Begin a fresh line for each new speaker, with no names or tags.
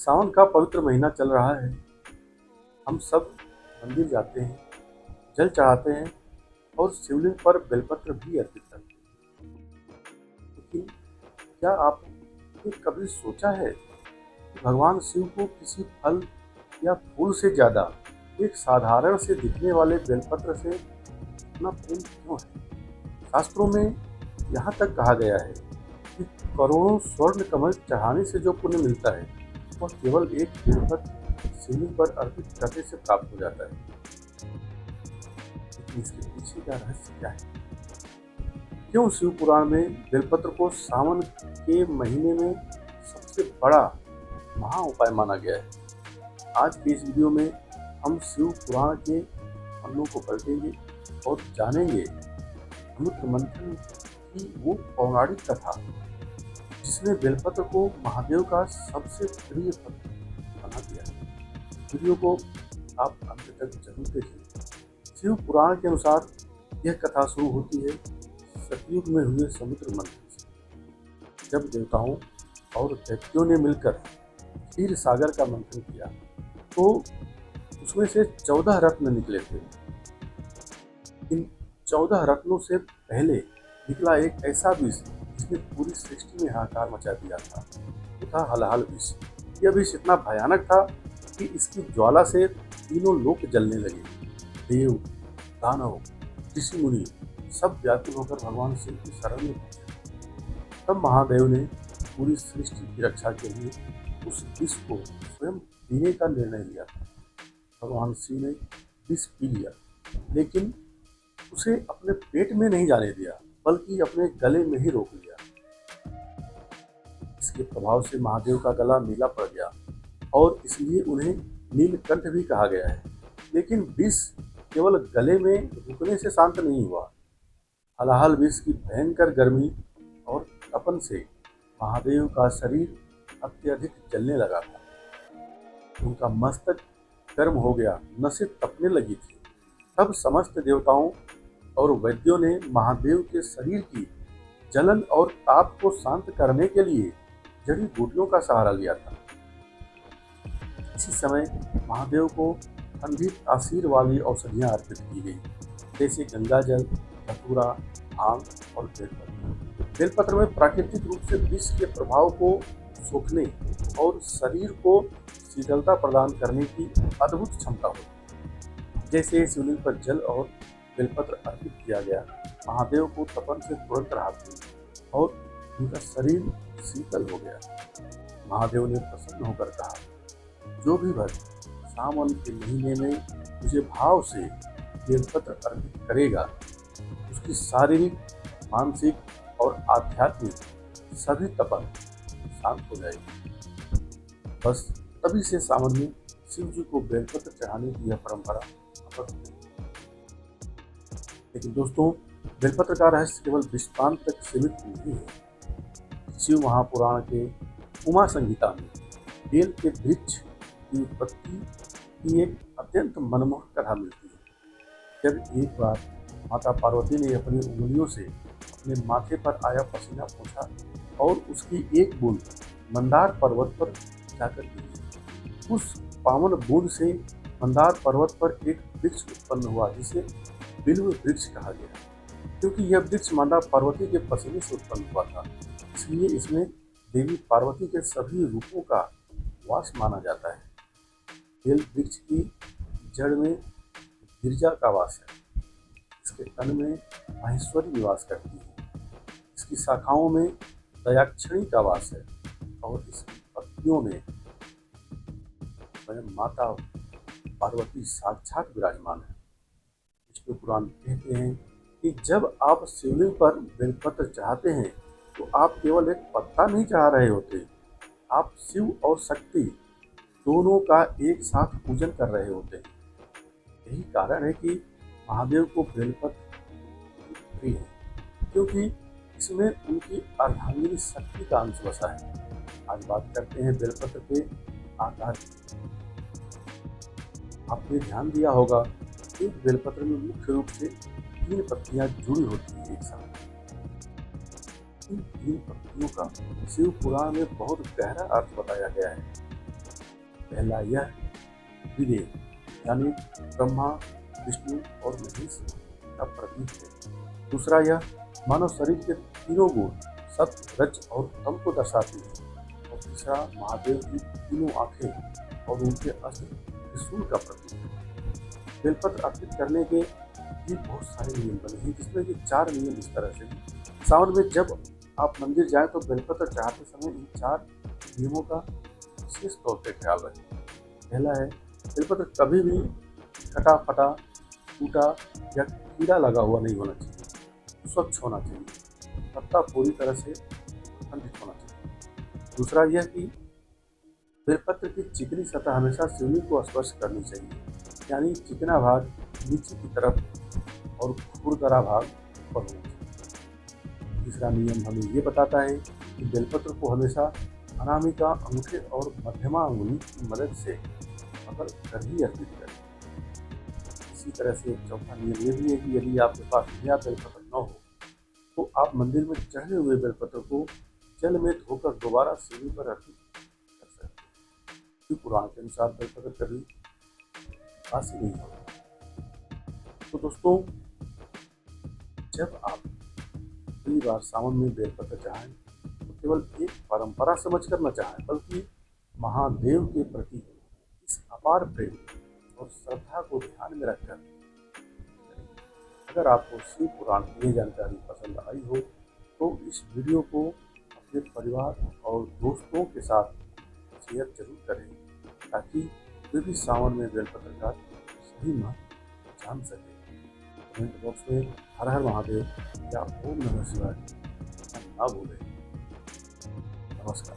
सावन का पवित्र महीना चल रहा है। हम सब मंदिर जाते हैं, जल चढ़ाते हैं और शिवलिंग पर बेलपत्र भी अर्पित करते हैं। लेकिन क्या आपने कभी सोचा है कि भगवान शिव को किसी फल या फूल से ज्यादा एक साधारण से दिखने वाले बेलपत्र से इतना प्रेम क्यों है? शास्त्रों में यहाँ तक कहा गया है कि करोड़ों स्वर्ण कमल चढ़ाने से जो पुण्य मिलता है वह केवल एक बेलपत्र शिवलिंग पर अर्पित करने से प्राप्त हो जाता है। लेकिन इसके पीछे का रहस्य क्या है? क्यों शिव पुराण में बेलपत्र को सावन के महीने में सबसे बड़ा महा उपाय माना गया है? आज के इस वीडियो में हम शिव पुराण के पन्नों को पलटेंगे और जानेंगे समुद्र मंथन की वो पौराणिक कथा जिसने बेलपत्र को महादेव का सबसे प्रिय पत्र बना दिया। वीडियो को आप अंत तक जरूर देखें। शिव पुराण के अनुसार यह कथा शुरू होती है सतयुग में हुए समुद्र मंथन से, जब देवताओं और दैत्यों ने मिलकर क्षीर सागर का मंथन किया तो उसमें से 14 रत्न निकले थे। इन 14 रत्नों से पहले निकला एक ऐसा विष जिसने पूरी सृष्टि में हाहाकार मचा दिया था। वो था हलाहल विष। यह विष इतना भयानक था कि इसकी ज्वाला से तीनों लोक जलने लगे। देव, दानव, ऋषि मुनि सब व्याकुल होकर भगवान शिव की शरण में पहुंचे। तब महादेव ने पूरी सृष्टि की रक्षा के लिए उस विष को स्वयं पीने का निर्णय लिया। भगवान शिव ने विष पी लिया, लेकिन उसे अपने पेट में नहीं जाने दिया, बल्कि अपने गले में ही रोक लिया। इसके प्रभाव से महादेव का गला नीला पड़ गया और इसलिए उन्हें नीलकंठ भी कहा गया है। लेकिन विष केवल गले में रुकने से शांत नहीं हुआ। हलाहल विष की भयंकर गर्मी और तपन से महादेव का शरीर अत्यधिक जलने लगा था। उनका मस्तक गर्म हो गया, नसें तपने लगी थी। तब समस्त देवताओं और वैद्यों ने महादेव के शरीर की जलन और ताप को शांत करने के लिए जड़ी बूटियों का सहारा लिया था। इसी समय महादेव को ठंडी तासीर वाली औषधियां अर्पित की गई, जैसे गंगा जल, धतूरा, भांग और बेलपत्र। बेलपत्र में प्राकृतिक रूप से विष के प्रभाव को सोखने और शरीर को शीतलता प्रदान करने की अद्भुत क्षमता होती है। जैसे शिवलिंग पर जल और बेलपत्र अर्पित किया गया, महादेव को तपन से तुरंत राहत मिली और उनका शरीर शीतल हो गया। महादेव ने प्रसन्न होकर कहा, जो भी भक्त सावन के महीने में मुझे भाव से बेलपत्र अर्पित करेगा, उसकी शारीरिक, मानसिक और आध्यात्मिक सभी तपन शांत हो जाएगी। बस तभी से सावन में शिव जी को बेलपत्र चढ़ाने की यह परंपरा वापस हुई। लेकिन दोस्तों, बेलपत्र का रहस्य केवल विश्वान तक सीमित नहीं है। शिव महापुराण के उमा संहिता में बेल के वृक्ष की उत्पत्ति की एक अत्यंत मनमोहक कथा मिलती है। जब एक बार माता पार्वती ने अपनी उंगलियों से अपने माथे पर आया पसीना पोंछा और उसकी एक बूंद मंदार पर्वत पर जाकर गिरी। उस पावन बूंद से मंदार पर्वत पर एक वृक्ष उत्पन्न हुआ जिसे बिल्व वृक्ष कहा गया। क्योंकि यह वृक्ष माता पार्वती के पसीने से उत्पन्न हुआ था, इसलिए इसमें देवी पार्वती के सभी रूपों का वास माना जाता है। बेल वृक्ष की जड़ में गिरिजा का वास है, इसके तन में माहेश्वरी निवास करती है, इसकी शाखाओं में दयाक्षिणी का वास है और इसकी पत्तियों में स्वयं माता पार्वती साक्षात विराजमान है। विष्णु पुराण कहते हैं कि जब आप शिवलिंग पर बेलपत्र चढ़ाते हैं तो आप केवल एक पत्ता नहीं चढ़ा रहे होते, आप शिव और शक्ति दोनों का एक साथ पूजन कर रहे होते हैं। यही कारण है कि महादेव को बेलपत्र प्रिय है, क्योंकि इसमें उनकी अर्धांगिनी शक्ति का अंश बसा है। आज बात करते हैं बेलपत्र के आकार की। आपने ध्यान दिया होगा, एक बेलपत्र में मुख्य रूप से 3 पत्तियां जुड़ी होती हैं एक साथ। इन 3 पत्तियों का शिव पुराण में बहुत गहरा अर्थ बताया गया है। पहला यह विवेक यानी ब्रह्मा, विष्णु और महेश का प्रतीक है। दूसरा यह मानव शरीर के तीनों गुण सत्य, रज और तम को दर्शाती है। और तीसरा महादेव की तीनों आंखें और उनके अस्त्र त्रिशूल का प्रतीक है। बेलपत्र अर्पित करने के भी बहुत सारे नियम बने हैं, जिसमें कि 4 नियम इस तरह से हैं। सावन में जब आप मंदिर जाएं तो बेलपत्र चढ़ाते समय इन 4 नियमों का विशेष तौर पर ख्याल रखें। पहला है, बेलपत्र कभी भी कटा फटा, टूटा या कीड़ा लगा हुआ नहीं होना चाहिए, स्वच्छ होना चाहिए, पत्ता पूरी तरह से खंडित होना चाहिए। दूसरा यह कि बेलपत्र की चिकनी सतह हमेशा शिवलिंग को स्पर्श करनी चाहिए, यानी चिकना भाग नीचे की तरफ और खुरदरा भाग ऊपर होना चाहिए। तीसरा नियम हमें ये बताता है कि बेलपत्र को हमेशा अनामिका अंगूठे और मध्यमा अंगुली की मदद से पकड़ कर ही अर्पित करें। इसी तरह से चौथा नियम ये भी है कि यदि आपके पास नया बेलपत्र न हो तो आप मंदिर में चढ़े हुए बेलपत्र को जल में धोकर दोबारा शिवलिंग पर अर्पित कर सकते हैं। पुराण के अनुसार बेलपत्र कभी बासी नहीं होता। तो दोस्तों, जब आप पहली बार सावन में बेलपत्र चढ़ाएं तो केवल एक परंपरा समझकर न चढ़ाएं, बल्कि महादेव के प्रति इस अपार प्रेम और श्रद्धा को ध्यान में रखकर करें। अगर आपको शिव पुराण की ये जानकारी पसंद आई हो तो इस वीडियो को अपने परिवार और दोस्तों के साथ शेयर जरूर करें, ताकि वे भी सावन में बेलपत्र का सही महत्व जान सकें। कमेंट बॉक्स में हर हर महादेव या ओम नमः शिवाय ना भूलें। नमस्कार।